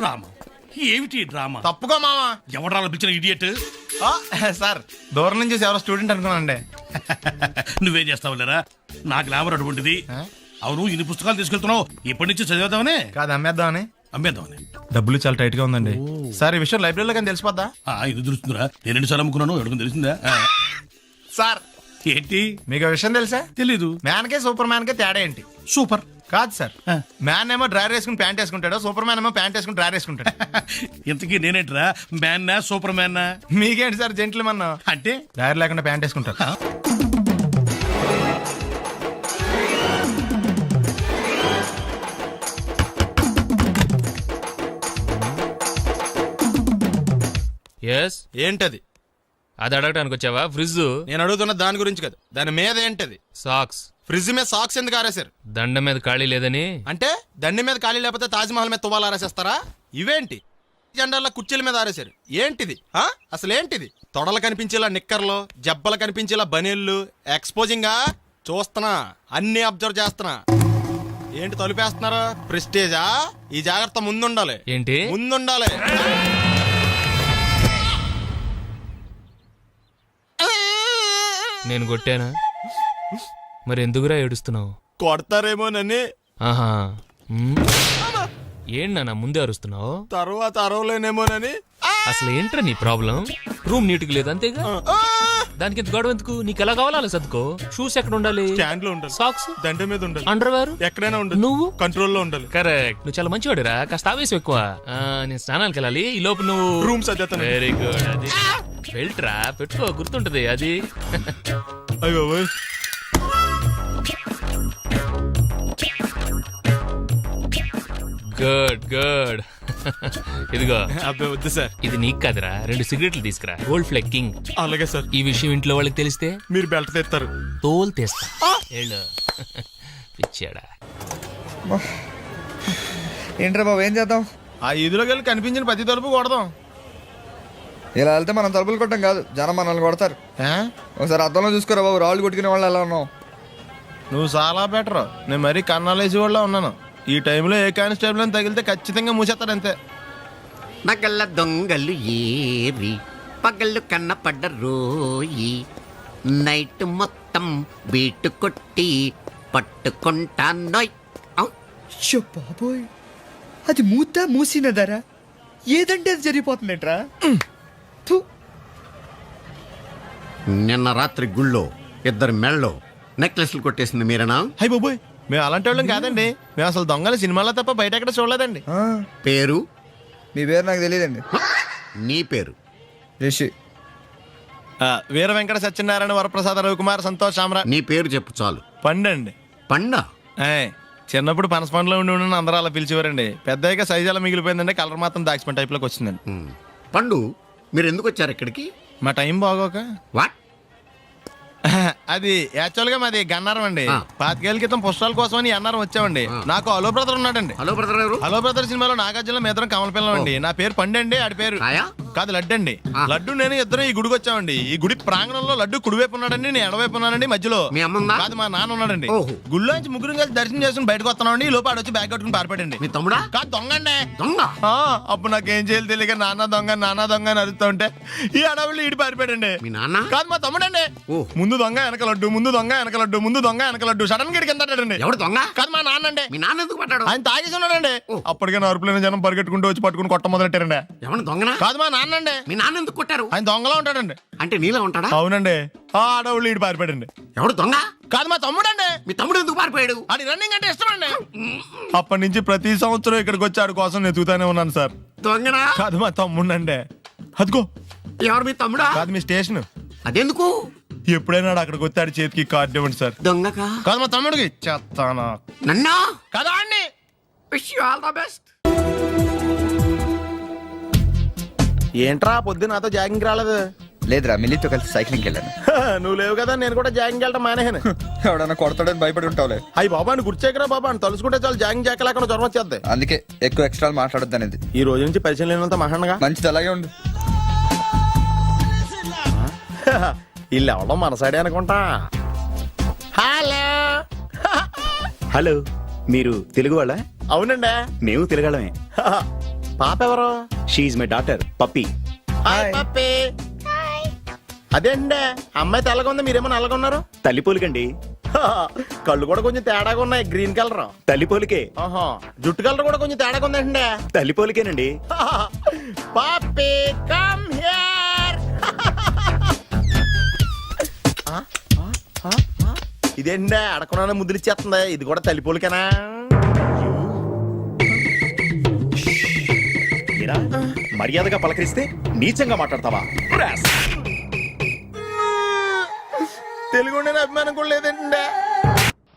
రామ ఏమిటి డ్రామా? తప్పుకో మావా. ఎవడా పిలిచిన ఇడియట్? సార్ దూరం నుంచి ఎవరో స్టూడెంట్ అనుకున్నానండి. నువ్వేం చేస్తావు లేరా? నా గ్లామర్ అటువంటిది. అవును, ఇన్ని పుస్తకాలు తీసుకెళ్తున్నావు, ఇప్పటి నుంచి చదివేద్దామనే కాదు అమ్మేద్దామని. అమ్మేద్దామని. డబ్బులు చాలా టైట్ గా ఉందండి సార్. ఈ విషయం లైబ్రరీలో కానీ తెలిసిపోద్దా? ఇది తెలుస్తుందిరా, నేను 2 సార్లు అమ్ముకున్నాను, ఎవరికి తెలిసిందా? సార్ ఏంటి మీకు విషయం తెలుసా? తెలీదు. మ్యాన్ కే సూపర్ మ్యాన్ కే తేడా ఏంటి? సూపర్ కాదు సార్, మ్యాన్ ఏమో డ్రైవర్ వేసుకుని ప్యాంట్ వేసుకుంటాడు, సూపర్ మ్యాన్ ఏమో ప్యాంట్ వేసుకుని డ్రైవర్ వేసుకుంటాడు. ఇంతకీ నేనేంట్రా, మ్యాన్నా సూపర్ మ్యాన్నా? మీకేంటి సార్ జెంట్లు మన్నా? అంటే డ్రైవర్ లేకుండా ప్యాంట్ వేసుకుంటారు. ఏంటది? అది అడగటానికి వచ్చావా? ఫ్రిడ్జ్. నేను అడుగుతున్న దాని గురించి కదా, దాని మీద ఏంటది? సాక్స్. ఫ్రిడ్జ్ మీద సాక్స్ ఎందుకు ఆరేశారు? దండ మీద ఖాళీ లేదని. అంటే దండి మీద ఖాళీ లేకపోతే తాజ్మహల్ మీద తువ్వాలు ఆరేసేస్తారా? ఇవేంటి జెండాల కుర్చీల మీద ఆరేశారు? ఏంటిది అసలు ఏంటిది? తొడలు కనిపించేలా నిక్కర్లు, జబ్బలు కనిపించేలా బనీళ్లు, ఎక్స్పోజింగా చూస్తున్నా, అన్ని అబ్జర్వ్ చేస్తున్నా. ఏంటి తలుపేస్తున్నారా? ప్రెస్టేజా? ఈ జాగ్రత్త ముందుండాలి. ఏంటి ముందుండాలి? నేను కొట్టానా? మరి ఎందుకురా ఏడుస్తున్నావు? కొడతారేమోనని. ఆహా, ఏంటన్నా ముందే అరుస్తున్నావు? తర్వాత అరవలేనేమోనని. అసలు ఏంట్రా నీ ప్రాబ్లం? రూమ్ నీట్గా లేదు అంతేగా, దానికి ఎంత గొడవ ఎందుకు? నీకు ఎలా కావాలో అలా సర్దుకో. షూస్ ఎక్కడ ఉండాలి? స్టాండ్ లో ఉండాలి. సాక్స్ దండ మీద ఉండాలి. అండర్వేర్ ఎక్కడైనా ఉండాలి. నువ్వు కంట్రోల్ లో ఉండాలి. కరెక్ట్. నువ్వు చాలా మంచివాడురా, కాస్త ఆవేశం ఎక్కువ. నేను స్నానానికి వెళ్ళాలి, ఈ లోపు నువ్వు రూమ్ సర్దేస్తాను. Very good. అది బెల్ట్రా, పెట్టుకో, గుర్తుంటది అది. అయ్యో గుడ్ గుడ్. ఇదిగో. అబ్బాయి వద్దు సార్. ఇది నీకు కాదురా, 2 సిగరెట్లు తీసుకురా. Gold Flake King. అలాగే సార్. ఈ విషయం ఇంట్లో వాళ్ళకి తెలిస్తే మీరు బెల్ట్ తెస్తారు. తోలు తెస్తా. పిచ్చాడా. ఏంట్రా బాబు, ఏం చేద్దాం? ఆ ఈదులోకి వెళ్ళి కనిపించిన ప్రతి తలుపు కొడదాం. ఇలా వెళ్తే మనం తలుపులు కొట్టం కాదు, జనం మనల్ని కొడతారు. ఒకసారి అద్దంలో చూసుకోరా బాబు, రాళ్ళు కొట్టుకునే వాళ్ళు ఎలా ఉన్నావు? నువ్వు చాలా బెటర్. నేను మరీ కన్నాలేసి వాళ్ళ ఉన్నాను. ఈ టైంలో ఏ కానిస్టేబుల్ అని తగిలితే ఖచ్చితంగా మూసేస్తాడు అంతే. నగల దొంగలు ఏరి పగళ్ళు కన్నపడ్డ రోయి, నైట్ మొత్తం బీటు కొట్టి పట్టుకుంటానోయ్. బాబోయ్, అది మూసినదరా? ఏదంటే అది జరిగిపోతుందేంట్రా? నిన్న రాత్రి గుళ్ళో 2 మెళ్ళలో నెక్లెస్లు కొట్టేసింది మీరేనా? హై బాబోయ్, మేము అలాంటి వాళ్ళం కాదండి. మేము అసలు దొంగలు సినిమాలో తప్ప బయట ఎక్కడ చూడలేదండి. పేరు? మీ పేరు నాకు తెలియదండి. నీ పేరు? రిషి. వీర వెంకట సత్యనారాయణ వరప్రసాద రవికుమార్ సంతోష్ సామ్రా. నీ పేరు చెప్పు చాలు. పండండి. పండా? చిన్నప్పుడు పనస పండులో ఉండి అందరూ అలా పిలిచేవారండి. పెద్దగా సైజ్ అలా మిగిలిపోయిందండి, కలర్ మాత్రం దాచిపోయిన టైప్ లోకి వచ్చిందండి. పండు, మీరు ఎందుకు వచ్చారు ఇక్కడికి? మా టైం బాగోక. వాట్? అది యాక్చువల్ గా మాది గన్నారం అండి. 25 ఏళ్ల క్రితం పుస్తకాల కోసం అని అన్నారం వచ్చామండి. నాకు హలో బ్రదర్ ఉన్నాడండి. హలో బ్రదర్ ఎవరు? హలో బ్రదర్ సినిమాలో నాగార్జున మేదరం కమల పిల్లం అండి. నా పేరు పండండి, ఆడి పేరు కాదు లడ్డు అండి. లడ్డు నేను ఇద్దరు ఈ గుడికి వచ్చామండి. ఈ గుడి ప్రాంగణంలో లడ్డు కుడివైపు ఉన్నాడండి, నేను ఎడవైపు ఉన్నానండి. మధ్యలో మీ అమ్మ కాదు మా నాన్న ఉన్నాడండి. గుళ్ళో నుంచి ముగ్గురు కలిసి దర్శనం చేసుకుని బయటకు వస్తున్నామండి. ఈ లోపు ఆడొచ్చి బ్యాగ్ కట్టుకుని పారిపడండి. మీ తమ్ముడా? కాదు దొంగ అండి. దొంగ? అప్పుడు నాకేం చేయాలి తెలియక నాన్న దొంగ అని అరుస్తూ ఉంటే ఈ అడవులు ఈడి పారిపోయాడండి. మీ నాన్న? కాదు మా తమ్ముడండి. ముందు దొంగ వెనక లడ్డు, ముందు దొంగ వెనక లడ్డు, ముందు దొంగ వెనక లడ్డు. సడన్ గా కింద ఎవడు దొంగ? కాదు మా నాన్న అండి. మీ నాన్న ఎందుకు పడ్డాడు? ఆయన తాగేసి ఉన్నాడండి. అప్పటికే అరుపులైన జనం పరిగెట్టుకుంటూ వచ్చి పట్టుకుని కొట్ట మొదలెట్టారండి. ఎవరు దొంగనా? కాదు మా నాన్న అండి. మీ నాన్న ఎందుకు కొట్టారు? ఆయన దొంగలా ఉంటాడండి. అంటే నీలా ఉంటాడా? అవునండి. ఆ అడవులు ఈడి పారిపోయాడండి. ఎవడు దొంగ? కాదు మా తమ్ముడండి. మీ తమ్ముడు ఎందుకు పారిపోయాడు? అది రన్నింగ్ అంటే ఇష్టం అండి. అప్పటి నుంచి ప్రతి సంవత్సరం ఇక్కడికి వచ్చి ఆడి కోసం వెతుకుతానే ఉన్నాను సార్. దొంగనా? కాదు మా తమ్ముడండి. అదిగో. ఎవరు మీ తమ్ముడా? కాదు మీ స్టేషన్. అదెందుకు? ఎప్పుడైనా అక్కడికి వచ్చి ఆడి చేతికి కార్డు ఇవ్వండి సార్. దొంగకా? కాదు మా తమ్ముడికి చెత్తానా. నన్నా? కదా అండి. Wish you all the best. ఏంట్రా పొద్దు నాతో జాగింగ్ రాలేదు? లేదురా, మిల్లితో కలిసి సైక్లింగ్ వెళ్ళాను. నువ్వు లేవు కదా, నేను కూడా జాగింగ్ వెళ్ళటం మానేహాను. ఎవడన్నా కొడతాడని భయపడి ఉంటావులే. అయ్యి బాబా అని గుర్చేకరా బాబా అని తలుసుకుంటే చాలు జాగింగ్ చేయలేకుండా జ్వరం వచ్చేద్ది. అందుకే ఎక్కువ ఎక్స్ట్రా మాట్లాడద్దు అనేది. ఈ రోజు నుంచి పరిచయం లేనంత మహాన్గా. మంచిది, అలాగే ఉండు. వీళ్ళు ఎవడం మనసాడే అనుకుంటా. హలో హలో, మీరు తెలుగు వాళ్ళ? అవునండి. మేము తిరగలమే. పాప ఎవరు? She's my daughter Pappi. Hi Pappi. అదేండి అమ్మాయి తెల్లగా ఉంది, మీరేమో నల్లగా ఉన్నారు. తల్లిపోలికండి. కళ్ళు కూడా కొంచెం తేడాగా ఉన్నాయి, గ్రీన్ కలర్. తల్లిపోలికే. ఆహా, జుట్టు కలర్ కూడా కొంచెం తేడాగా ఉందండి. తల్లిపోలికేనండి. పప్పి కమ్ హియర్. ఇదేంటి అడగకుండా ముద్దులు ఇచ్చేస్తుంది, ఇది కూడా తల్లిపోలికేనా? మీరా మర్యాదగా పలకరిస్తే నీచంగా మాట్లాడతావా? తెలుగు అభిమానం కూడా లేదండి.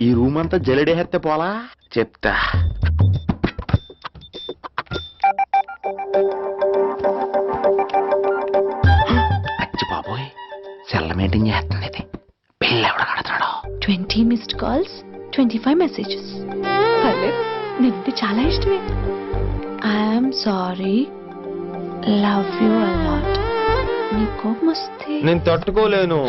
ఈ రూమ్ అంతా జలడేహెత్తే పోలా చెప్తా. అచ్చి బాబోయ్, సెల్ల మెయింటైన్ చేస్తుంది ఇది. పిల్ల ఎవడ కడతాడో. 20 మిస్డ్ కాల్స్, 25 మెసేజెస్. పర్లేదు, నీకు చాలా ఇష్టమే. I'm sorry, love you a lot. నీ కోపం వస్తే నేను తట్టుకోలేను.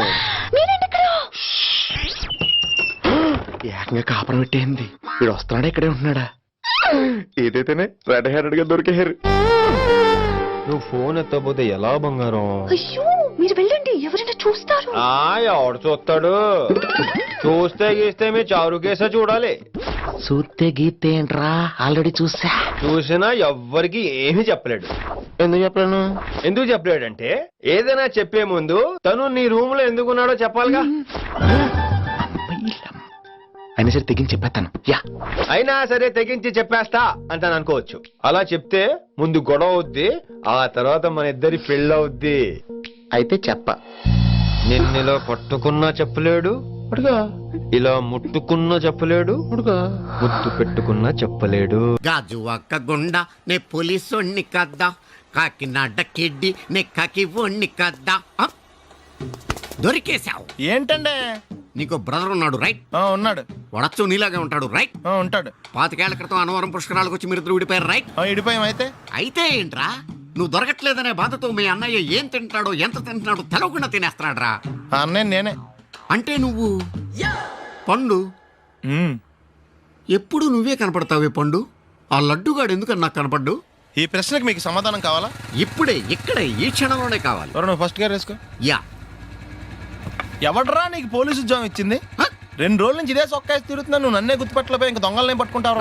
ఏకంగా కాపురం పెట్టేంది. వీడు వస్తున్నాడా ఇక్కడే ఉంటున్నాడా? ఏదైతేనే రెడ్ హెయిర్డ్ గా దొరికేహారు. నువ్వు ఫోన్ ఎత్తపోతే ఎలా బంగారం? అయ్యో, మీరు వెళ్ళండి, ఎవరైనా చూస్తారు. ఎవడు చూస్తాడు? చూస్తే గీస్తే మీ చారు కేసా చూడాలి. చూస్తే గీతే ఏంట్రా, ఆల్రెడీ చూసా. చూసినా ఎవ్వరికి ఏమీ చెప్పలేడు. ఎందుకు చెప్పలేను? ఎందుకు చెప్పలేడంటే ఏదైనా చెప్పే ముందు తను నీ రూమ్ లో ఎందుకున్నాడో చెప్పాలిగా. అయినా సరే తెగించి చెప్పేస్తాను. యా, అయినా సరే తెగించి చెప్పేస్తా అంటాను అనుకోవచ్చు. అలా చెప్తే ముందు గొడవ అవుద్ది, ఆ తర్వాత మన ఇద్దరి పెళ్ళవుద్ది. అయితే చెప్ప. నిన్నిలా పట్టుకున్నా చెప్పలేడు, ఇలా ముట్టుకున్నా చెప్పలేడు, ముద్దు పెట్టుకున్నా చెప్పలేడు. గాజు అక్క గుండా నే పోలీసోణ్ణి కద్దా, కాకినాడ కిడ్డి నే కాకి ఒణ్ణి కద్దా. దొరికేశావు. ఏంటండి? నీకు బ్రదర్ ఉన్నాడు రైట్? ఉన్నాడు. వడచ్చు నీలాగే ఉంటాడు రైట్? ఉంటాడు. 25 ఏళ్ల క్రితం అన్నవరం పుష్కరాలకు వచ్చి మీరిద్దరు విడిపోయారు రైట్? ఇడిపోయాం. అయితే అయితే ఏంట్రా, నువ్వు దొరకట్లేదనే బాధతో మీ అన్నయ్య ఏం తింటాడో ఎంత తింటున్నాడో తెలవకుండా తినేస్తున్నాడ్రా. అన్నయ్య నేనే. అంటే నువ్వు పండు ఎప్పుడు నువ్వే కనపడతావే పండు. ఆ లడ్డుగాడు ఎందుకని నాకు కనపడ్డు? ఈ ప్రశ్నకు మీకు సమాధానం కావాలా? ఇప్పుడే ఇక్కడే ఈ క్షణంలోనే కావాలి. నువ్వు ఫస్ట్ గా వేసుకో. యా. ఎవడరా నీకు పోలీసు ఉద్యోగం ఇచ్చింది? 2 రోజుల నుంచి ఇదే సొక్కాసి తిరుగుతున్నా, నువ్వు నన్నే గుర్తుపట్టలేపోయి ఇంక దొంగలనే పట్టుకుంటావు.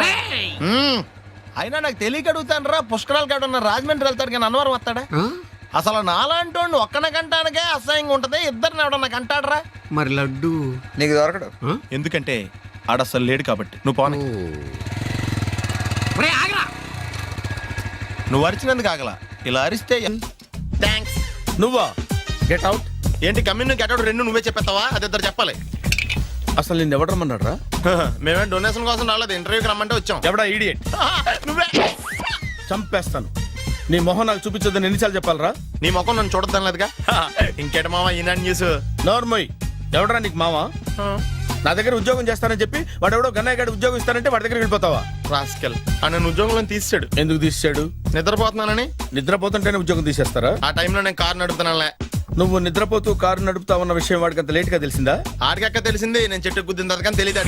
అయినా నాకు తెలియక అడుగుతాను రా, పుష్కరాలు కాడున్న రాజమండ్రి వెళ్తాడు కానీ అన్నవరం వస్తాడా? అసలు నాలాంటి వాడిని ఒక్కన కంటానికే అసహ్యంగా ఉంటది, ఇద్దరిని ఎవడన్నా కంటాడరా? మరి లడ్డు నీకు దొరకడు. ఎందుకంటే ఆడ అసలు లేడు కాబట్టి. నువ్వు పోనీ. నువ్వు అరిచినందుకు ఆగలా, ఇలా అరిస్తే థ్యాంక్స్. నువ్వా గెట్ అవుట్? ఏంటి కమ్యూన్ గెట్ అవుట్ రెండు నువ్వే చెప్పేస్తావా? అది ఇద్దరు చెప్పాలి. అసలు నేను ఎవరు రమ్మన్నాడు రా? మేమే డొనేషన్ కోసం రాలేదు, ఇంటర్వ్యూకి రమ్మంటే వచ్చాం. ఎవడా ఈడియట్? నువ్వే. చంపేస్తాను. నీ మొహం నాకు చూపించొద్దని ఎన్నిసార్లు చెప్పాలరా? నీ ముఖం నన్ను చూడద్దనలేదుగా. ఇంకేట మామ ఈనాడు న్యూస్. నోర్మోయ్, ఎవడరా నీకు మావా? నా దగ్గర ఉద్యోగం చేస్తానని చెప్పి వాడెవడో గన్నయ్య గారి ఉద్యోగం ఇస్తానంటే వాడి దగ్గర వెళ్ళిపోతావా? రాస్కెల్. నన్ను ఉద్యోగంలో తీసాడు. ఎందుకు తీసాడు? నిద్రపోతున్నానని. నిద్రపోతుంటేనే ఉద్యోగం తీసేస్తారా? ఆ టైంలో నేను కారు నడుపుతున్నానులే. నువ్వు నిద్రపోతూ కారు నడుపుతావన్న విషయం వాడికి అంత లేట్ గా తెలిసిందా? ఆడికక్క తెలిసింది, నేను చెట్టు గుద్దిన తర్వాత కానీ తెలియదు.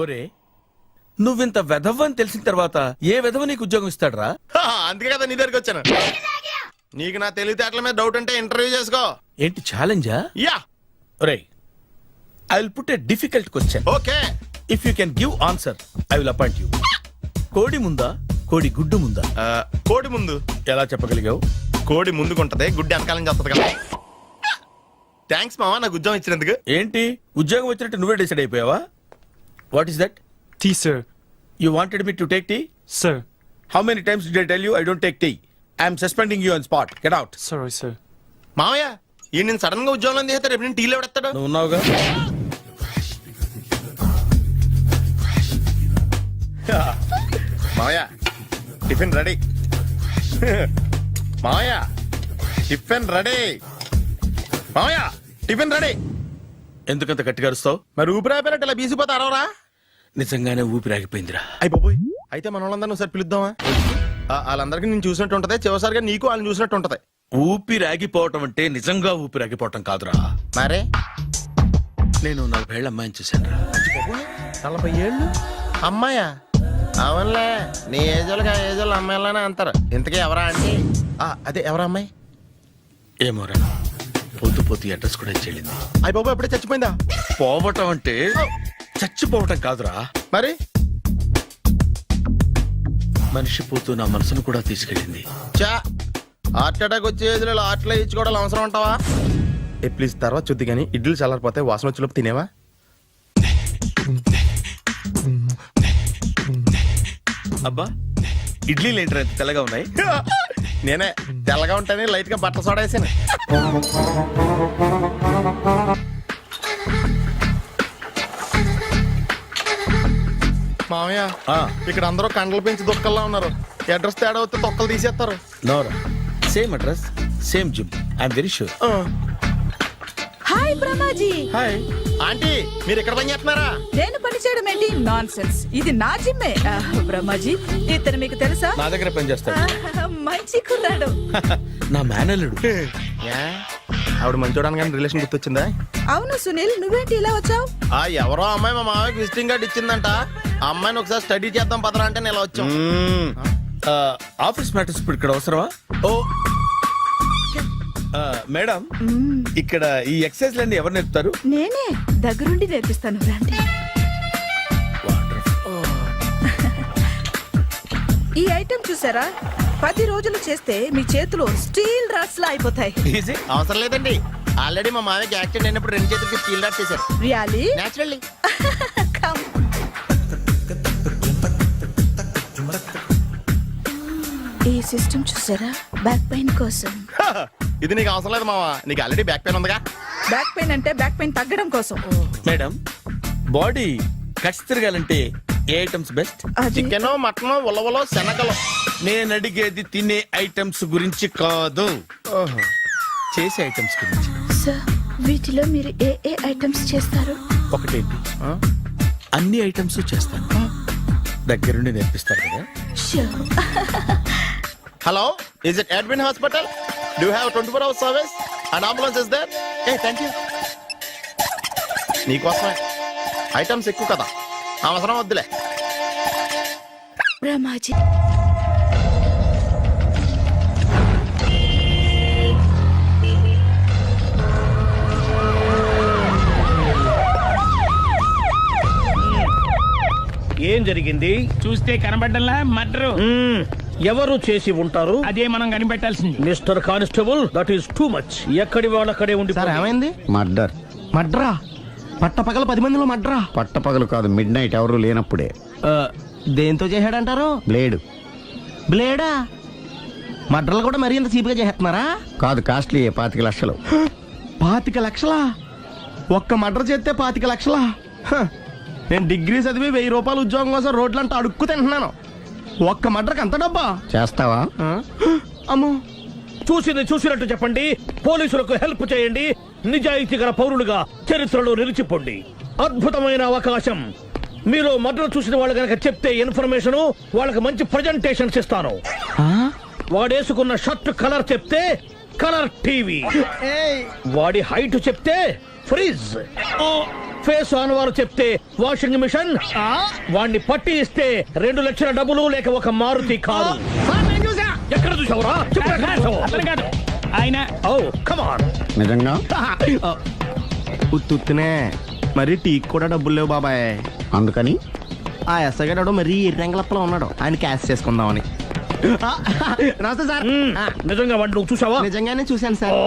ఒరే, నువ్వింత వెధవ్ అని తెలిసిన తర్వాత ఏ వెధవ నీకు ఉద్యోగం ఇస్తాడరా? అందుకే కదా నీ దగ్గరికి వచ్చాను. నీకు నా తెలివితేటల మీద డౌట్ అంటే ఇంటర్వ్యూ చేసుకో. ఏంటి ఛాలెంజా? యా. ఒరే, I will put a difficult question. Okay. If you can give answer I will appoint you. కోడి ముందా, కోడి గుడ్డు ముందా? కోడి ముందు. ఎలా చెప్పగలిగావు? కోడి ముందుకుంటది, గుడ్డి వెనకాలం చేస్తుంది కదా. థ్యాంక్స్ మావా నాకు ఉద్యోగం ఇచ్చినందుకు. ఏంటి ఉద్యోగం వచ్చినట్టు నువ్వే డిసైడ్ అయిపోయావా? What is that? Tea, sir. You wanted me to take tea? Sir. How many times did I tell you I don't take tea? I am suspending you on spot. Get out. Sorry, sir. మావయ్య ఈ నేను sudden గా ఉద్యోగంలో తీస్తాడు, రేపు నేను టీలో పెడతాడు. నువ్వు ఉన్నావుగా. మావయ్య టిఫిన్ రెడీ. మావయ్య టిఫిన్ రెడీ. మావయ్య టిఫిన్ రెడీ. ఎందుకంత గట్టిగా అరుస్తావు? మరి ఊపిరి అయిపోయినట్టు ఇలా బీసిపోతే అరవరా? నిజంగానే ఊపిరాగిపోయిందిరా. అయిపోయి అయితే మన వాళ్ళందరినీ ఒకసారి పిలుద్దామా? వాళ్ళందరికీ నేను చూసినట్టు ఉంటది, చివరిసారిగా నీకు వాళ్ళని చూసినట్టు ఉంటది. ఊపిరాగిపోవటం అంటే నిజంగా ఊపిరాగిపోవటం కాదురా. మరే నేను 40 ఏళ్ల అమ్మాయిని చూశాను రా. 40 ఏళ్ళు అమ్మాయా? అవునులే నీ ఏజోళ్ళకి ఆ ఏజోళ్ళు అమ్మాయిలానే అంటారు. ఇంతకీ ఎవరా అంటే అదే ఎవరా అమ్మాయి? ఏమోరా పొద్దు పొద్దు అడ్రస్ కూడా చెల్లింది. అయ్య బాబు ఎప్పుడే చచ్చిపోయిందా? పోవటం అంటే చచ్చిపోవటం కాదురా, మరి మనిషి పోతూ నా మనసును కూడా తీసుకెళ్ళింది. చా హార్ట్ అటాక్ వచ్చే ఏజ్లో హార్ట్లో ఇచ్చుకోవడం అవసరం ఉంటావా? ప్లీజ్ తర్వాత చూద్ది కానీ ఇడ్లు చల్లారిపోతే వాసన వచ్చేలోపు తినేవా? అబ్బా ఇడ్లీ లేంటర్ ఎంత తెల్లగా ఉన్నాయి. నేనే తెల్లగా ఉంటానే లైట్ గా బట్టలు సోడా వేసాను. మామయ్య ఇక్కడ అందరూ కండలు పెంచి దుక్కల్లా ఉన్నారు. అడ్రస్ తేడా వస్తే తొక్కలు తీసేస్తారు. నోరా same address same gym I'm very sure. Hi Brahmaji. Hi aunty, మీరు ఇక్కడ పని చేస్తున్నారా? నేను పని చేయడం ఏంటి? Nonsense. ఇది నా జిమ్మే. బ్రహ్మాజీ ఇతను మీకు తెలుసా? నా దగ్గర పనిచేస్తాడు. మంచి కుర్రాడు. నా మేనల్లుడు. ఆవిడ మంచి చూడడానికి రిలేషన్ గుర్తొచ్చిందా? అవును సునీల్, నువ్వేంటి ఇలా వచ్చావు? ఎవరో అమ్మాయి మా మామయ్యకి విజిటింగ్ కార్డ్ ఇచ్చిందంట. ఆ అమ్మాయిని ఒకసారి స్టడీ చేద్దాం పదరా అంటే నేను ఇలా వచ్చాం. ఆఫీస్ మ్యాటర్స్ ఇప్పుడు ఇక్కడ అవసరమా? ఓ మేడం, ఇక్కడ ఈ ఎక్సర్సైజ్ లన్నీ ఎవరు నేర్పుతారు? నేనే దగ్గరుండి నేర్పిస్తాను, రండి. ఈ ఐటెం చూసారా? 10 రోజులు చేస్తే మీ చేతులు స్టీల్ రాట్స్ లా అయిపోతాయి. అవసరం లేదండి, ఆల్రెడీ మా మామయ్యకి యాక్సిడెంట్ అయినప్పుడు 2 చేతులకి స్టీల్ డాట్ చేశారు. రియల్లీ? నేచురల్లీ. కమ్. ఈ సిస్టమ్ చూసారా? బ్యాక్ పెయిన్ కోసం. ఇది నీకు అవసరం లేదు మావా, నీకు ఆల్రెడీ బ్యాక్ పెయిన్ ఉందిగా. బ్యాక్ పెయిన్ అంటే బ్యాక్ పెయిన్ తగ్గడం కోసం. మేడం, బాడీ కట్స్ తిరగాలంటే ఏ ఐటమ్స్ బెస్ట్? అది చికెన్, మటన్, ఉలవలో, శనగలు. నేను అడిగేది తినే ఐటమ్స్ గురించి కాదు, చేసే ఐటమ్స్ గురించి. సార్ వీటిలో మీరు ఏ ఏ ఐటమ్స్ చేస్తారు? ఒకటేంటి, అన్ని ఐటమ్స్ చేస్తాను. దగ్గరుండి నేర్పిస్తారు కదా. Sure. Hello, is it admin hospital? Do have 24 hours service? And ambulance is there? Thank you. నీకోసమే ఐటమ్స్ ఎక్కువ కదా, అవసరం వద్దులే. బ్రహ్మాజీ ఏం జరిగింది? చూస్తే కనబడ్డంలా మర్డరు. ఎవరు చేసి ఉంటారు? అదే మనం కనిపెట్టాల్సింది. Mister constable, that is too much. ఎక్కడి వాళ్ళక్కడే ఉండి. ఏమైంది? మర్డర్. మడ్రా? పట్టపగల 10 మందిలో మడ్రా? పట్టపగలు కాదు, మిడ్ నైట్ ఎవరు లేనప్పుడే. దేంతో చేశాడంటారు? బ్లేడ్. బ్లేడా? మడ్రలు కూడా మరీ ఇంత చీప్గా చేస్తున్నారా? కాదు, కాస్ట్లీ. 25 లక్షలు. 25 లక్షలా? ఒక్క మడ్ర చేస్తే 25 లక్షలా? నేను డిగ్రీ చదివి 1000 రూపాయలు ఉద్యోగం కోసం రోడ్లంతా అడుక్కు తింటున్నాను. ఒక్క మడ్రకు అంత డబ్బా? చేస్తావా? అమ్మో. చూసినట్టు చెప్పండి. పోలీసులకు హెల్ప్ చేయండి. నిజాయితీ గల పౌరులుగా చరిత్రలో నిలిచిపోండి. అద్భుతమైన అవకాశం. మీరు మర్డర్ చూసిన వాళ్ళు కనుక చెప్తే ఇన్ఫర్మేషన్, వాళ్ళకి మంచి ప్రజెంటేషన్స్ ఇస్తాను. వాడేసుకున్న షర్ట్ కలర్ చెప్తే కలర్ టీవీ, వాడి హైట్ చెప్తే ఫ్రిజ్, ఫేస్ ఆన్ వారు చెప్తే వాషింగ్ మిషన్, వాడిని పట్టి ఇస్తే 2 లక్షల డబ్బులు లేక ఒక మారుతి కారు. ఎక్కడ చూసావురా? ఆయన నిజంగా ఉత్తునే మరి టీకి కూడా డబ్బులు లేవు బాబాయ్. అందుకని ఆ ఎస్ఐగాడు మరీ ఎర్రంగలప్పలో ఉన్నాడు, ఆయన క్యాష్ చేసుకుందామని. నమస్తే సార్. నిజంగా వాడిని నువ్వు చూసావా? నిజంగానే చూశాను సార్.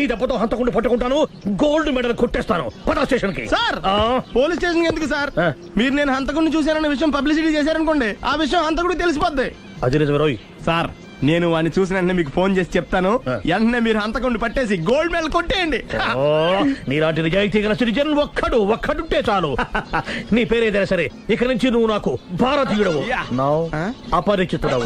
ఈ దెబ్బతో హంతకుండా పట్టుకుంటాను, గోల్డ్ మెడల్ కొట్టేస్తాను. పద స్టేషన్ కి. సార్, పోలీస్ స్టేషన్ ఎందుకు సార్? మీరు నేను హంతకుడిని చూశానన్న విషయం పబ్లిసిటీ చేశారనుకోండి, ఆ విషయం హంతకుడికి తెలిసిపోద్ది. అది నిజమే రోయ్. సార్, నేను వాడిని చూసిన వెంటనే మీకు ఫోన్ చేసి చెప్తాను. వెంటనే మీరు హంతకుడిని పట్టేసి గోల్డ్ మెడల్ కొట్టేయండి. నీలాంటి నిజాయితీ గల సిటిజన్ ఒక్కడుంటే చాలు. నీ పేరేదైనా సరే, ఇక నుంచి నువ్వు నాకు భారతీయుడవు, అపరిచితుడవు.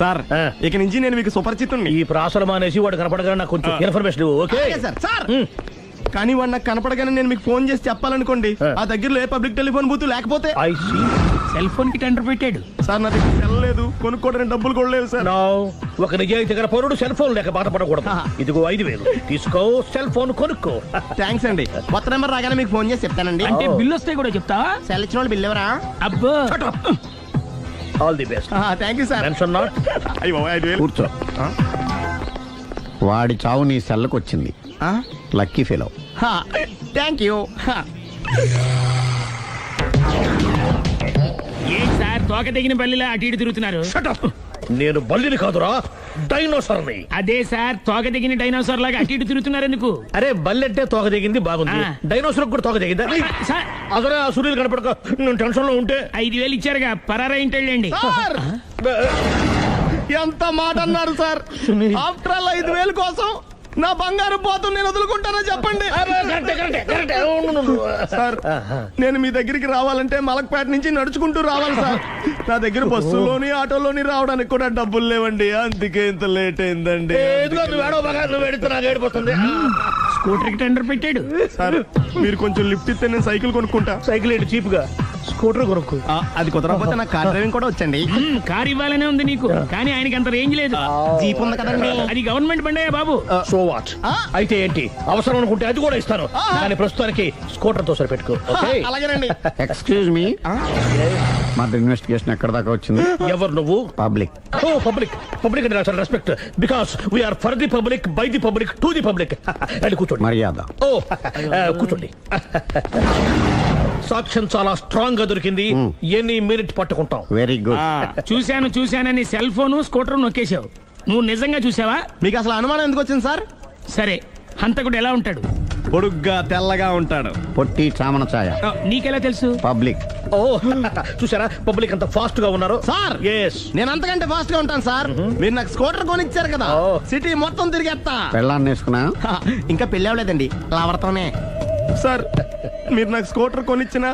సార్, ఇక నుంచి నేను మీకు సుపరిచితుడిని. ఈ ప్రాసలం అనేసి వాడు కనపడగా నాకు కొంచెం ఇన్ఫర్మేషన్. Okay sir. సార్, కానీ వాడు నాకు కనపడగానే నేను మీకు ఫోన్ చేసి చెప్పాలనుకోండి ఆ దగ్గరలో ఏ పబ్లిక్ టెలిఫోన్ బూత్ లేకపోతే ఐ సీ. సెల్ ఫోన్ కి టెండర్ పెట్టాడు. సార్ నా దగ్గర వెళ్ళలేదు, కొనుక్కోవడానికి డబ్బులు కూడా లేవు సార్. నో, ఒక నిజాయితీ గల పౌరుడు సెల్ ఫోన్ లేక బాధపడకూడదు. ఇదిగో 5,000 తీసుకో, సెల్ ఫోన్ కొనుక్కో. థ్యాంక్స్ అండి. కొత్త నెంబర్ రాగానే మీకు ఫోన్ చేసి చెప్తానండి. అంటే బిల్లు వస్తే కూడా చెప్తావా? సెల్ ఇచ్చిన వాళ్ళు బిల్ ఎవరా? అబ్బో all the best. Thank you sir. Mention not. అయ్యో 5,000. కూర్చో. వాడి చావు నీ సెల్లకు వచ్చింది. Lucky fellow. Thank you. ఏం సార్ తోక తెగిన బల్లిలా అటు ఇటు తిరుగుతున్నారు? నేను బల్లిని కాదురా, డైనోసార్ని. అదే సార్ తోక తెగిన డైనోసార్ లాగా అటు ఇటు తిరుగుతున్నారు ఎందుకు? అరే బల్లెట్టే తోక దిగింది బాగుంది, ఆ. డైనోసార్ కూడా తోక దిగిందా? సార్ అదరే ఆ సూర్యులు కనపడక నేను టెన్షన్ లో ఉంటే 5,000 ఇచ్చారుగా, పరారా ఇంటి వెళ్ళండి. సార్ ఎంత మాట అన్నారు సార్? ఆఫ్టర్ ఆల్ 5,000 కోసం నా బంగారు పోతు నేను వదులుకుంటానా చెప్పండి. సార్ నేను మీ దగ్గరికి రావాలంటే మలక్పేట నుంచి నడుచుకుంటూ రావాలి సార్. నా దగ్గర బస్సులోని ఆటోలోని రావడానికి కూడా డబ్బులు లేవండి, అందుకే ఇంత లేట్ అయిందండి. స్కూటర్ కి టెండర్ పెట్టాడు. సార్ మీరు కొంచెం లిఫ్ట్ ఇస్తే నేను సైకిల్ కొనుక్కుంటా. సైకిల్ ఏంటి చీప్ గా, స్కూటర్ కొనుక్కు. అది కుదరకపోతే నాకు కార్ డ్రైవింగ్ కూడా వచ్చండి. కార్ ఇవ్వాలనే ఉంది నీకు, కానీ ఆయనకి అంత రేంజ్ లేదు. జీప్ ఉంది కదండి. అది గవర్నమెంట్ బండయా బాబు. So what? అయితే ఏంటి, అవసరం అనుకుంటే అది కూడా ఇస్తాను, కానీ ప్రస్తుతానికి స్కూటర్ తో సరిపెట్టుకో. అలాగేనండి. ఎక్స్క్యూజ్ మీ, మా ఇన్వెస్టిగేషన్ ఎక్కడ దాకా వచ్చింది? ఎవరు నువ్వు? పబ్లిక్. ఓ పబ్లిక్. పబ్లిక్ అంటే చాలా respect, because we are for the public, by the public, to the public. అని కూర్చోండి. మర్యాద. ఓ కూర్చోండి. సాక్ష్యం చాలా స్ట్రాంగ్ గా దొరికింది, ఎన్ని మినిట్ పట్టుకుంటాం. Very good. చూశానని సెల్ ఫోన్ స్కూటర్ నొక్కేశావు. నువ్వు నిజంగా చూసావా? మీకు అసలు అనుమానం ఎందుకు వచ్చింది సార్? సరే, హంతకుడు ఎలా ఉంటాడు? పొడుగ్గా తెల్లగా ఉంటాడు. పొట్టి చామన ఛాయ. నీకెలా తెలుసు? పబ్లిక్. ఓ చూసారా పబ్లిక్ అంత ఫాస్ట్ గా ఉన్నారు. సార్ ఎస్, నేను అంతకంటే ఫాస్ట్ గా ఉంటాను సార్. మీరు నాకు స్కూటర్ కొనిచ్చారు కదా, సిటీ మొత్తం తిరిగేస్తా. పెళ్ళాన్ని వేసుకున్నా? ఇంకా పెళ్ళి అవ్వలేదండి, లావర్తోనే. సార్ మీరు నాకు స్కూటర్ కొనిచ్చిన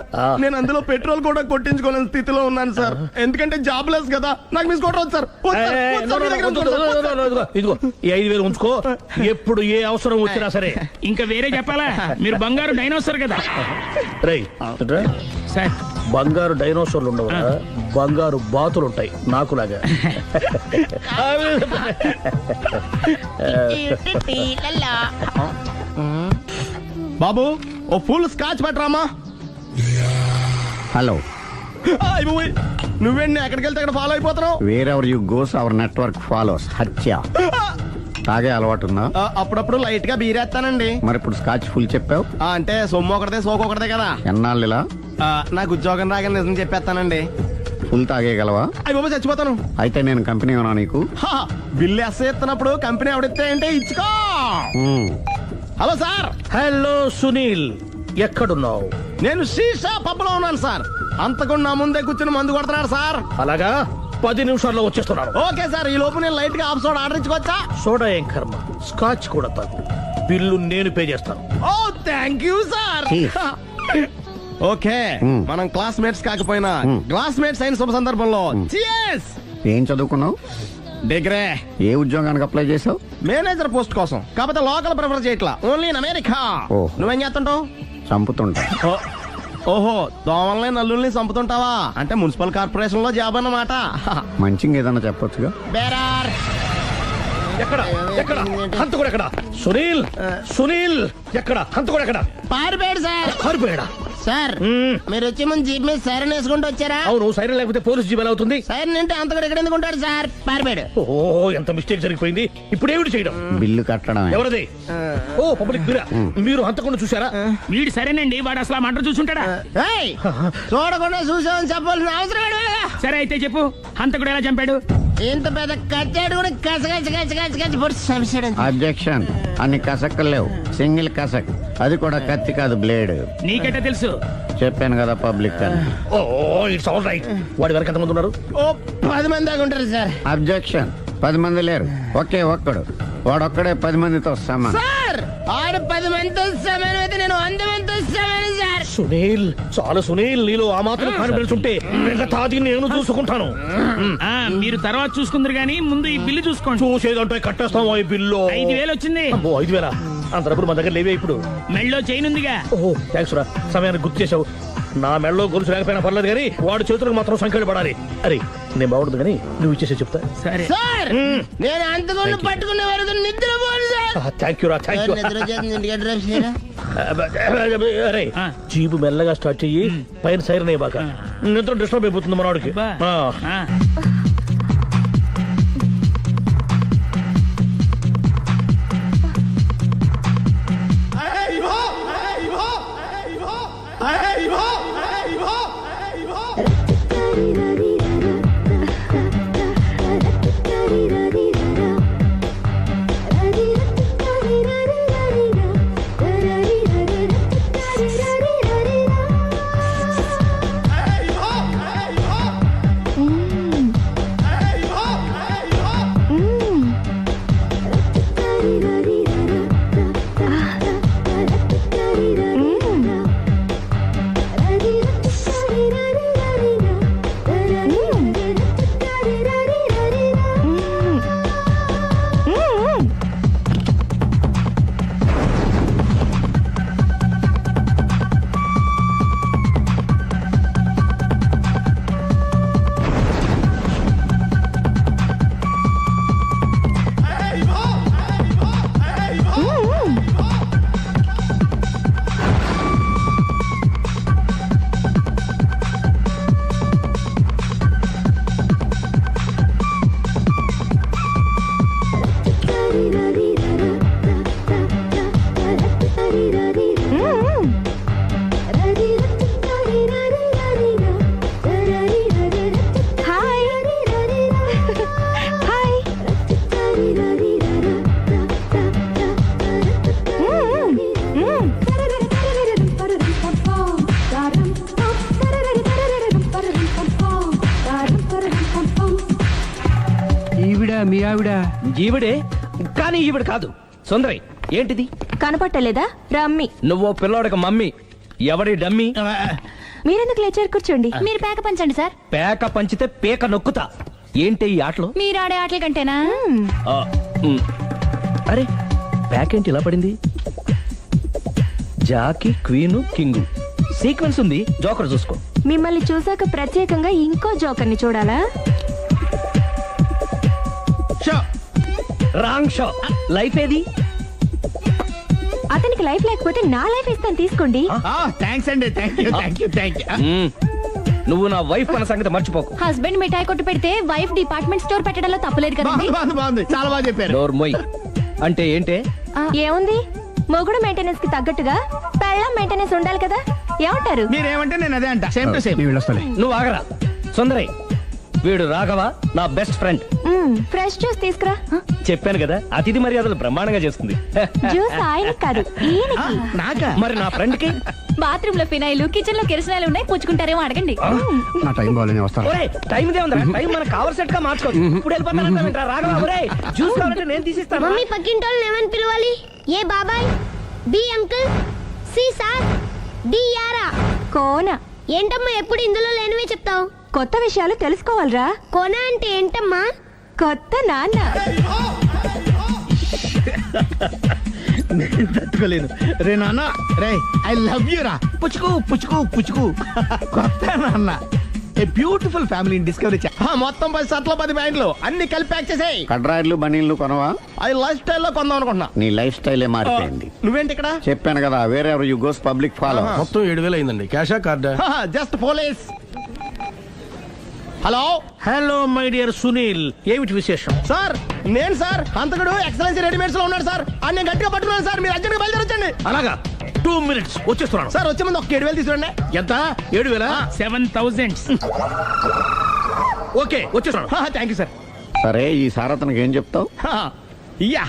నేను అందులో పెట్రోల్ కూడా కొట్టించుకోలేని స్థితిలో ఉన్నాను సార్. ఎందుకంటే జాబ్ లెస్ కదా, నాకు మీ స్కూటర్ వద్దు సార్. ఇదిగో ఈ 5,000 ఉంచుకో, ఎప్పుడు ఏ అవసరం వచ్చినా సరే. ఇంకా వేరే చెప్పాలా? మీరు బంగారు డైనోసార్ కదా. రై సార్ బంగారు డైనోసార్లు ఉండవు, బంగారు బాతులు ఉంటాయి నాకులాగా. బాబు ఓ ఫుల్ స్కాచ్ పట్టరామా. హలో. నువ్వేంటి ఎక్కడికి వెళ్తే అక్కడ ఫాలో అయిపోతున్నావు? Wherever you goes our network follows. హత్య. తాగే అలవాటు ఉందా? అప్పుడప్పుడు లైట్ గా బీరేస్తానండి. మరి ఇప్పుడు స్కాచ్ ఫుల్ చెప్పావు అంటే సొమ్ము ఒకటిదే సోకు ఒకటిదే కదా. ఎన్నాళ్ళు ఇలా? నాకు ఉద్యోగం రాగానే నిజం చెప్పేస్తానండి. ఫుల్ తాగేయగలవా? అయ్యి బాబు చచ్చిపోతాను. అయితే నేను కంపెనీ ఉన్నా నీకు? బిల్లు ఎస్ ఎత్తినప్పుడు కంపెనీ ఎవడితే అంటే ఇచ్చుకో. Hello sir. హలో సునీల్, ఎక్కడున్నావు? నేను శీషా పబ్లో ఉన్నాను సార్. అంతకుండా నా ముందే కూర్చుని మందు కొడుతున్నాడు సార్. అలాగా, 10 నిమిషాల్లో వచ్చేస్తున్నాను. ఓకే సార్, ఈ లోపు నేను లైట్ గా హాఫ్ సోడా ఆర్డర్ ఇచ్చుకోవచ్చా? సోడా ఏం కర్మ, స్కాచ్ కూడా తాగు. బిల్లు నేను పే చేస్తాను. ఓ థ్యాంక్ యూ సార్. ఓకే, మనం క్లాస్మేట్స్ కాకపోయినా క్లాస్మేట్స్ అయిన శుభ సందర్భంలో cheers. ఏం చదువుకున్నావు? డిగ్రీ. ఏ ఉద్యోగానికి అప్లై చేసావు? మేనేజర్ పోస్ట్ కోసం, కాకపోతే లోకల్ ప్రిఫర్ చేయట్లా, ఓన్లీ ఇన్ అమెరికా. ఓహ్. నువ్వేం చేస్తుంటావు? చంపుతుంటా. ఓహో, దోమల్ని నల్లుల్ని చంపుతుంటావా? అంటే మున్సిపల్ కార్పొరేషన్ లో జాబ్ అన్నమాట. మంచిగా ఏదన్నా చెప్పొచ్చుగా. బేరార్. ఎక్కడ ఎక్కడ హంతకుడు ఎక్కడ? సునీల్, సునీల్ ఎక్కడ? హంతకుడు ఎక్కడ? పారిపోయాడు సార్. పారిపోయాడా? సార్ మీరు వచ్చే ముందు జీప్ మీద సైరన్ వేసుకుంటూ వచ్చారా? అవును, సైరన్ లేకపోతే పోలీస్ జీప్ ఎలా అవుతుంది? సైరన్ అంటే అంతకుడు ఎక్కడ ఎందుకు ఉంటాడు సార్? పారిపోయాడు. ఓ ఎంత మిస్టేక్ జరిగిపోయింది. ఇప్పుడు ఏమిటి చేయడం? బిల్లు కట్టడమే. ఎవరిది? ఓ పబ్లిక్ బిల్లా. మీరు హంతకుండా చూసారా? వీడు సరేనండి, వాడు అసలు మంట చూసుంటాడా? చూడకుండా చూసామని చెప్పాల్సిన అవసరం ఏంటి? సరే అయితే చెప్పు, హంతకుడు ఎలా చంపాడు? ఇంత పెద్ద కచ్చాడు కూడా కసగచ్చి అబ్జెక్షన్. అన్ని కసక్కలు లేవు, సింగిల్ కసక్, అది కూడా కత్తి కాదు బ్లేడ్. నీకెట్టా తెలుసు? చెప్పాను కదా పబ్లిక్ అని. Oh it's all right. వాడి వరకు ఎంతమంది ఉన్నారు? ఓ 10 మంది దాకా ఉంటారు సార్. అబ్జెక్షన్. 10 మంది లేరు, ఒకే ఒక్కడు. వాడొక్కడే 10 మందితో సమానం. సార్ ఆడు 10 మందితో సమానం అయితే నేను 100 మందితో సమానం సార్. సునీల్, చాలా సునీల్, నీలో ఆ మాత్రం కాన్ఫిడెన్స్ ఉంటే మిగతాది నేను చూసుకుంటాను. మీరు తర్వాత చూసుకుందరు గానీ ముందు ఈ బిల్లు చూసుకోండి. చూసేదంటే కట్టేస్తాం. ఈ బిల్లు 5,000 వచ్చింది. 5,000 అంత డబ్బులు మన దగ్గర లేవే ఇప్పుడు. మెళ్ళో చైన్ ఉందిగా. ఓహో థ్యాంక్స్ రా, సమయానికి గుర్తు చేసావు. నా మెడలో గొలుసు లేకపోయినా పర్లేదు కానీ వాడు చేతులకు మాత్రం సంఖ్యలు పడాలి. అరే నేను బాగుండదు కానీ నువ్వు ఇచ్చేసే చెప్తా. సరే సార్ నేను అంతకుండా పట్టుకునే వరకు నిద్రపోను సార్. థ్యాంక్ యూ రా, థ్యాంక్ యూ. నిద్ర వచ్చేస్తుంది, ఇంటికి డ్రైవ్ చేయరా? అరే జీబు మెల్లగా స్టార్ట్ చెయ్యి, పైన సైరన్ అయ్యి బాగా నిద్ర డిస్టర్బ్ అయిపోతుంది మనవాడికి. బా. ఆ. ఈవిడే కానీ ఈవిడ కాదు. సుందరి ఏంటిది కనపట్టలేదా? రమ్మి. నువ్వు పిల్లోడికి మమ్మీ. ఎవడి డమ్మీ? మీరెందుకు లేచారు? కూర్చోండి. మీరు పేక పంచండి సార్. పేక పంచితే పేక నొక్కుతా. ఏంటి ఈ ఆటలు? మీరు ఆడే ఆటల కంటేనా? అరే పేకేంటి ఇలా పడింది? జాకి, క్వీను, కింగు సీక్వెన్స్ ఉంది. జోకర్ చూసుకో. మిమ్మల్ని చూసాక ప్రత్యేకంగా ఇంకో జోకర్ని చూడాలా? Wrong show. లైఫ్ ఏది? అతనికి లైఫ్ లేకపోతే నా లైఫ్ ఇస్తాను, తీసుకోండి. థ్యాంక్స్ అండి, thank you thank you thank you. నువ్వు నా వైఫ్ అన్న సంగతి మర్చిపోకు. హస్బెండ్ మిఠాయి కొట్టు పెడితే వైఫ్ డిపార్ట్మెంట్ స్టోర్ పెట్టడంలో తప్పలేదు కదండి. బాగుంది, చాలా బాగా చెప్పారు. డోర్ మొయ్. అంటే ఏంటే? ఏముంది, మొగుడు మెయింటెనెన్స్ కి తగ్గట్టుగా పెళ్ళాం మెయింటెనెన్స్ ఉండాలి కదా. ఏమంటారు? మీరేమంటే నేను అదే అంట. Same to same. నువ్వు ఆగరా సుందరి. వీడు రాఘవ, నా బెస్ట్ ఫ్రెండ్. ఫ్రెష్ జ్యూస్ తీసుకురా. చెప్పాను కదా, అతిథి మర్యాదలు బ్రహ్మాండంగా చేస్తుంది. జ్యూస్ ఆయన కాదు, ఈయనకి. నాకా? మరి నా ఫ్రెండ్ కి? బాత్రూమ్ లో ఫినాయిల్, కిచెన్ లో కిరసనాయిలు ఉన్నాయి, పుచ్చుకుంటారేమో అడగండి. నా టైం బాగానే వస్తాను. ఒరే టైం ఇదే ఉందా? టైం మనకు కవర్ సెట్ గా మార్చుకోవచ్చు. ఇప్పుడు వెళ్ళిపోతానంటా రాఘవ. ఒరే జ్యూస్ కావాలంటే నేను తీసిస్తాను. మమ్మీ పక్కింటోళ్ళని ఏమని పిలవాలి? ఏ బాబాయ్, B uncle, C sir, D యారా. కోన. ఏంటమ్మా ఎప్పుడు ఇందులో లేనివే చెప్తావు? కొత్త విషయాలు తెలుసుకోవాలరా. కోన అంటే ఏంటమ్మా? కొత్త నాన్న. నేను తట్టుకోలేను. రే నాన్న, రే ఐ లవ్ యూ రా. పుచ్చుకు పుచ్చుకు పుచ్చుకు. కొత్త నాన్న. A beautiful family discovery. మొత్తం 10 షర్ట్లు 10 ప్యాంట్లు అన్ని కలిపి ప్యాక్ చేసేయ్. కడ్రాయిలు బనీళ్లు కొనవా? అది లైఫ్ స్టైల్ లో కొందాం అనుకుంటున్నా. నీ లైఫ్ స్టైలే మారిపోయింది. నువ్వేంటి ఇక్కడ? చెప్పాను కదా, వేరే యు గోస్ పబ్లిక్ ఫాలో. మొత్తం 7,000 అయిందండి. క్యాషా కార్డా? Just police. Hello hello my dear Sunil, ఏమిటి విశేషం? సార్, నేను సార్ అంతకుడు ఎక్సలెన్సీ రెడీమేడ్స్ లో ఉన్నాడు సార్. అని నేను గట్టిగా పట్టుకున్నాను సార్. మీరు అర్జెంట్ గా బయలుదేరొచ్చండి. అలాగా, 2 minutes వచ్చేస్తున్నాను. సార్ వచ్చే ముందు ఒక 7,000 తీసుకోండి. ఎంత? 7,000? 7,000. ఓకే వచ్చేస్తున్నాను. Thank you sir. సరే, ఈ సార్ అతనికి ఏం చెప్తావు? యా.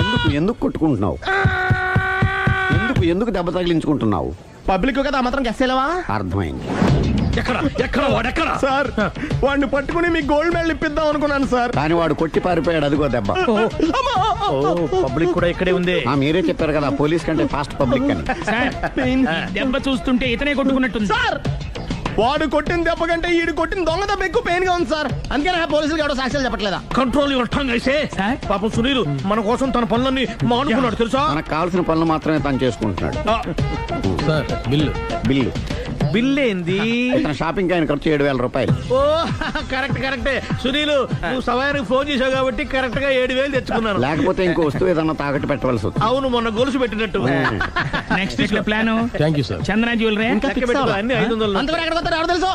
ఎందుకు ఎందుకు కొట్టుకుంటున్నావు? ఎందుకు దెబ్బ తగిలించుకుంటున్నావు? పబ్లిక్ కదా మాత్రం గెస్సేలేవా? అర్థమైంది. ఎక్కడ వాడెక్కడ? సార్, వాడిని పట్టుకుని మీ గోల్డ్ మెడల్ ఇప్పిద్దాం అనుకున్నాను సార్. కానీ వాడు కొట్టి పారిపోయాడు. అదిగో దెబ్బ. పబ్లిక్ కూడా ఇక్కడే ఉంది. మీరే చెప్పారు కదా, పోలీస్ కంటే ఫాస్ట్ పబ్లిక్ అని. సార్, దెబ్బ చూస్తుంటే ఇతనే కొట్టుకున్నట్టుంది. సార్, వాడు కొట్టిన దెబ్బ కంటే ఈడు కొట్టిన దొంగ దెబ్బ ఎక్కువ పెయిన్ గా ఉంది సార్. అందుకే నా పోలీసులు ఎవడో సాక్ష్యాలు చెప్పట్లేదా? కంట్రోల్ యువర్ టంగ్ అయితే పాపం సునీల్ మన కోసం తన పనులన్నీ మానుకున్నాడు తెలుసా. మనకు కావాల్సిన పనులు మాత్రమే తను చేసుకుంటున్నాడు. సార్ బిల్లు బిల్లు బిల్లు ఏంది? తన షాపింగ్ ఆయన ఖర్చు 7,000 రూపాయలు. ఓ కరెక్ట్ కరెక్టే సునీల్, నువ్వు సమయానికి ఫోన్ చేసావు కాబట్టి కరెక్ట్ గా 7,000 తెచ్చుకున్నాను. లేకపోతే ఇంకో వస్తువు ఏదన్నా తాకట్టు పెట్టవలసి వస్తుంది. అవును, మొన్న గొలుసు పెట్టినట్టు. నెక్స్ట్ వీక్ లో plan thank you sir. Chandana jewellery. లెక్క పెట్టుకో, అన్ని 500. అంతవరకు ఎక్కడ పోతారు ఎవరు తెలుసు?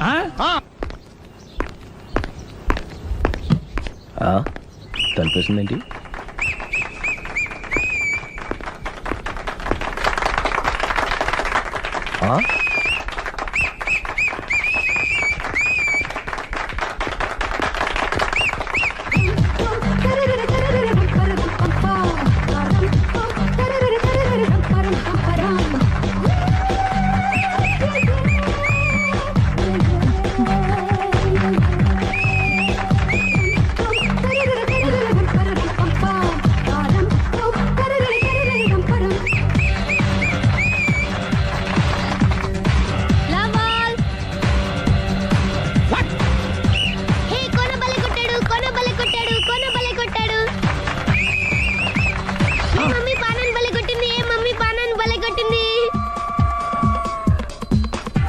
తలిపేసిందేంటి?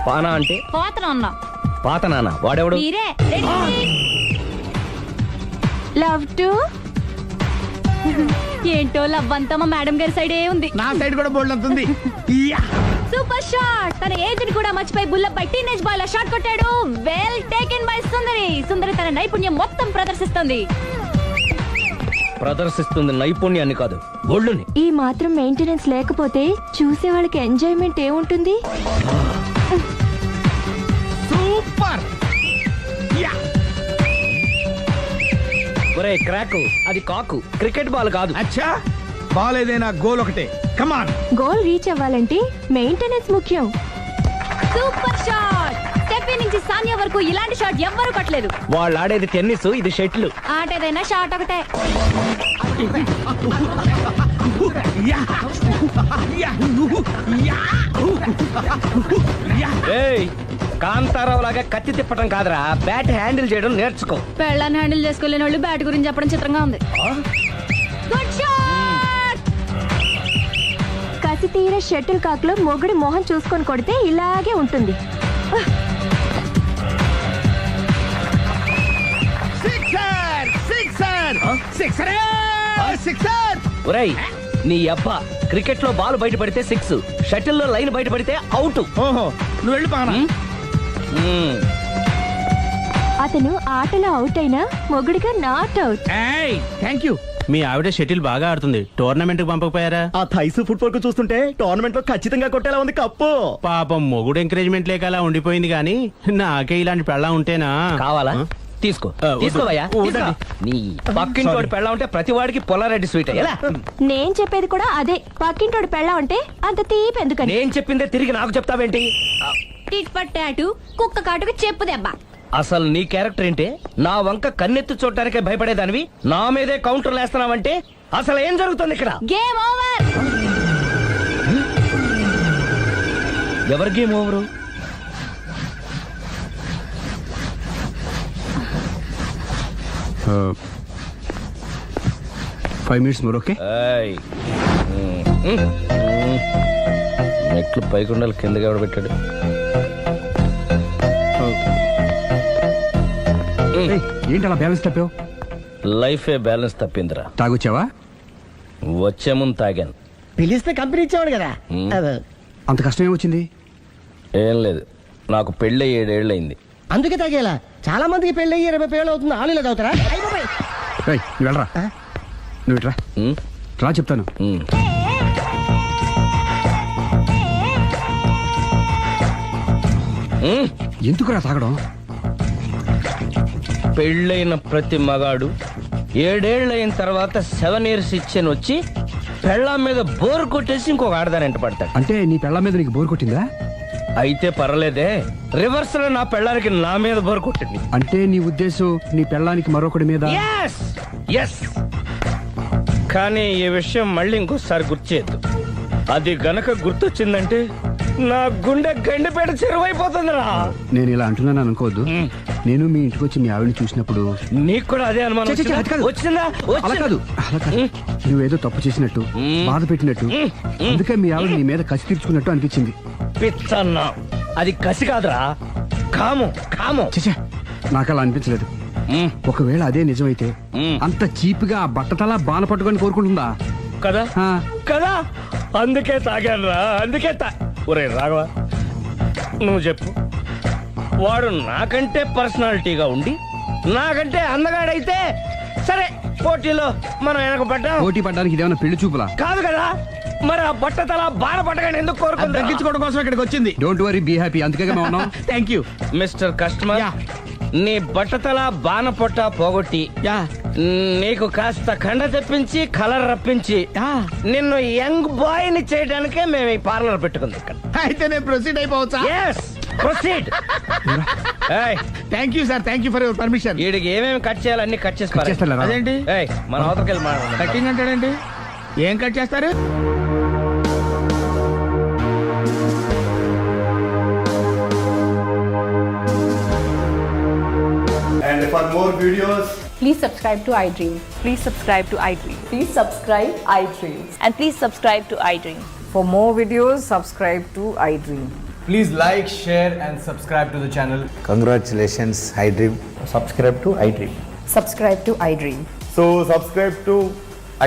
పానా అంటే పాత నాన్న వాడెవడు? లవ్ టు ఏంటో లవ్ అంతా మా మేడం గారి సైడే ఉంది. నా సైడ్ కూడా బోల్డ్ అంతుంది. Super shot. తన ఏజ్ ని కూడా మర్చిపోయి బుల్లపై టీనేజ్ బాయ్ లా షాట్ కొట్టాడు. Well taken by Sundari. Sundari తన నైపుణ్యం మొత్తం ప్రదర్శిస్తుంది. ప్రదర్శిస్తుంది నైపుణ్యాన్ని కాదు, ఒళ్ళుని. ఈ మాత్రం మెయింటెనెన్స్ లేకపోతే చూసే వాళ్ళకి ఎంజాయ్మెంట్ ఏముంటుంది? సూపర్. ఒరే క్రాకు, అది కాకు, క్రికెట్ బాల్ కాదు. అచ్చా, బాల్ ఏదైనా గోల్ ఒకటే. కమాన్. గోల్ రీచ్ అవ్వాలంటే మెయింటెనెన్స్ ముఖ్యం. Super shot. స్టెఫీ నుంచి సానియా వరకు ఇలాంటి షాట్ ఎవ్వరూ కొట్టలేదు. వాళ్ళు ఆడేది టెన్నిస్, ఇది షటిల్. ఆట ఏదైనా షాట్ ఒకటే. కాంతారావు లాగా కత్తి తిప్పటం కాదురా, బ్యాట్ హ్యాండిల్ చేయడం నేర్చుకో. పెళ్ళాన్ని హ్యాండిల్ చేసుకోలేని వాళ్ళు బ్యాట్ గురించి చెప్పడం చిత్రంగా ఉంది. Good shot. కసి తీర షటిల్ కాక్ లో మొగుడి మొహం చూసుకొని కొడితే ఇలాగే ఉంటుంది. ఒరేయ్ నీ అబ్బా, క్రికెట్ లో బాల్ బయట పడితే 6, షటిల్ లో లైన్ బయట పడితే అవుట్. ఓహో, నువ్వు వెళ్ళి పానా. అతను ఆటలో అవుట్ అయినా మొగుడిగా నాట్ అవుట్. Thank you. మీ ఆవిడ షటిల్ బాగా ఆడుతుంది, టోర్నమెంట్ కి పంపకపోయారా? ఆ థైసు ఫుట్బాల్ కు చూస్తుంటే టోర్నమెంట్ లో ఖచ్చితంగా కొట్టేలా ఉంది కప్పు. పాపం మొగుడు ఎంకరేజ్మెంట్ లేక అలా ఉండిపోయింది గానీ నాకే ఇలాంటి పెళ్ళా ఉంటేనా. కావాలా? తీసుకో తీసుకోవయ్యా. నీ పక్కింటోడి పెళ్ళ ఉంటే ప్రతి వాడికి పొలారెడ్డి స్వీట్. ఎలా? నేను చెప్పేది కూడా అదే. పక్కింటోడు పెళ్ళా ఉంటే అంత తీపి ఎందుకని? నేను చెప్పిందే తిరిగి నాకు చెప్తావేంటి? టిట్ పట్ టాటు, కుక్క కాటుకు చెప్పు దెబ్బ. అసలు నీ క్యారెక్టర్ ఏంటి? నా వంక కన్నెత్తి చూడటానికే భయపడేదానివి నా మీదే కౌంటర్ వేస్తున్నావంటే అసలు ఏం జరుగుతుంది ఇక్కడ? Game over. ఎవరి game over? Five minutes more. Okay. మెట్లు పైకుండాలి, కిందకి ఎవడ పెట్టాడు? ఏంటి అలా బ్యాలెన్స్ తప్పావు? లైఫే బ్యాలెన్స్ తప్పిందిరా. తాగొచ్చావా? వచ్చే ముందు తాగాను. పిలిస్తే కంపెనీ ఇచ్చేవాడు కదా. అంత కష్టం ఏమొచ్చింది? ఏం లేదు, నాకు పెళ్ళి 7 ఏళ్ళు అయింది. అందుకే తాగేలా. చాలా మందికి పెళ్ళి 20 ఏళ్ళు అవుతుంది. ఆలు ఇలా తాగుతారా? నువ్వు వెళ్ళరా, నువ్వు ఇట్రా రా చెప్తాను. ఎందుకురా తాగడం? పెళ్ళైన ప్రతి మగాడు 7 ఏళ్ళు అయిన తర్వాత 7 years ఇచ్చాను వచ్చి పెళ్ళాం మీద బోర్ కొట్టేసి ఇంకొక ఆడదాని పడతాడు. అంటే నీ పెళ్ళాం మీద నీకు బోర్ కొట్టిందా? అయితే పర్లేదే, రివర్స్ లో నా పెళ్ళానికి నా మీద బోర్ కొట్టింది. అంటే నీ ఉద్దేశం నీ పెళ్ళానికి మరొకటి మీద? ఎస్. కానీ ఈ విషయం మళ్ళీ ఇంకోసారి గుర్తు చేయద్దు. అది గనక గుర్తొచ్చిందంటే నా గుండె గండిపేట చెరువైపోతుందిరా. నేను ఇలా అంటున్నాను అనుకోవద్దు. నేను మీ ఇంటికి వచ్చి మీ ఆవిడని చూసినప్పుడు నీకు కూడా అదే అనుమానం ఛీ, ఛీ, అది కాదు. వచ్చిందా? అలా కాదు నువ్వేదో తప్పు చేసినట్టు బాధ పెట్టినట్టు అందుకే మీ ఆవిడ నీ మీద కసి తీర్చుకున్నట్టు అనిపించింది. పిచ్చన్నా, అది కసి కాదురా, కామం కామం. చచ్చా, నాకు అలా అనిపించలేదు. ఒకవేళ అదే నిజమైతే అంత చీప్ గా ఆ బట్టతలా బాన పట్టుకొని కోరుకుంటుందా కదా ఆ. కదా, అందుకే తాగాను రా, అందుకే ఒరే రాఘవ, నువ్వు చెప్పు, వాడు నాకంటే పర్సనాలిటీగా ఉండి నాకంటే అందగాడైతే సరే, పోటీలో మనం వెనకబడ్డాం. పోటీ పడ్డానికి ఇదేమన్నా పెళ్లి చూపులా? కాదు కదా, మరి ఆ బట్టతల బాధ పట్టగానే ఎందుకు కోరుకుంటా? తగ్గించుకోవడం కోసం ఇక్కడికి వచ్చింది. Don't worry, be happy. అందుకే మేము ఉన్నాం. థ్యాంక్ యూ మిస్టర్ కస్టమర్, నీ బట్టతల బాన పొట్ట పోగొట్టి నీకు కాస్త కండ తెప్పించి కలర్ రప్పించి నిన్ను యంగ్ బాయ్ ని చేయడానికే మేము ఈ పార్లర్ పెట్టుకుంది ఇక్కడ. అయితే నేను ప్రొసీడ్ అయిపోవచ్చా? Yes, proceed. Thank you sir, thank you for your permission. వీడికి ఏమేమి కట్ చేయాలి అన్ని కట్ చేసి పారేయ్. చేస్తారా? అదేంటి ఏయ్, మన అవతలకి వెళ్ళి మాట్లాడదాం. కటింగ్ అంటాడండి? ఏం కట్ చేస్తారు? And for more videos, Please subscribe to iDream. Please subscribe to iDream. Please subscribe iDream. And please subscribe to iDream. For more videos, subscribe to iDream. Please like, share and subscribe to the channel. Congratulations, iDream. subscribe to iDream. Subscribe to iDream. So subscribe to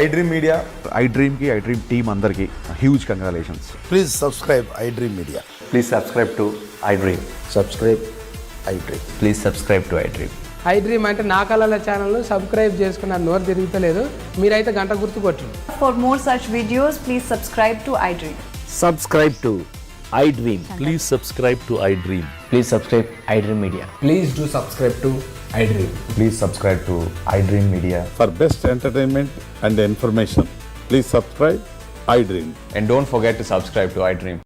iDream Media. iDream ki iDream team andarki huge congratulations. Please subscribe iDream Media. Please subscribe to iDream. Subscribe iDream. Please subscribe to iDream. iDream అంటే నా కళల channel subscribe చేసుకున్న నోరు తిరుగుతలేదు, మీరైతే గంట గుర్తు కొట్టండి. For more such videos, please subscribe to iDream. Subscribe to iDream. Please subscribe to iDream. Please subscribe iDream Media. Please do subscribe to iDream. Please subscribe to iDream Media. For best entertainment and information, please subscribe iDream. And don't forget to subscribe to iDream.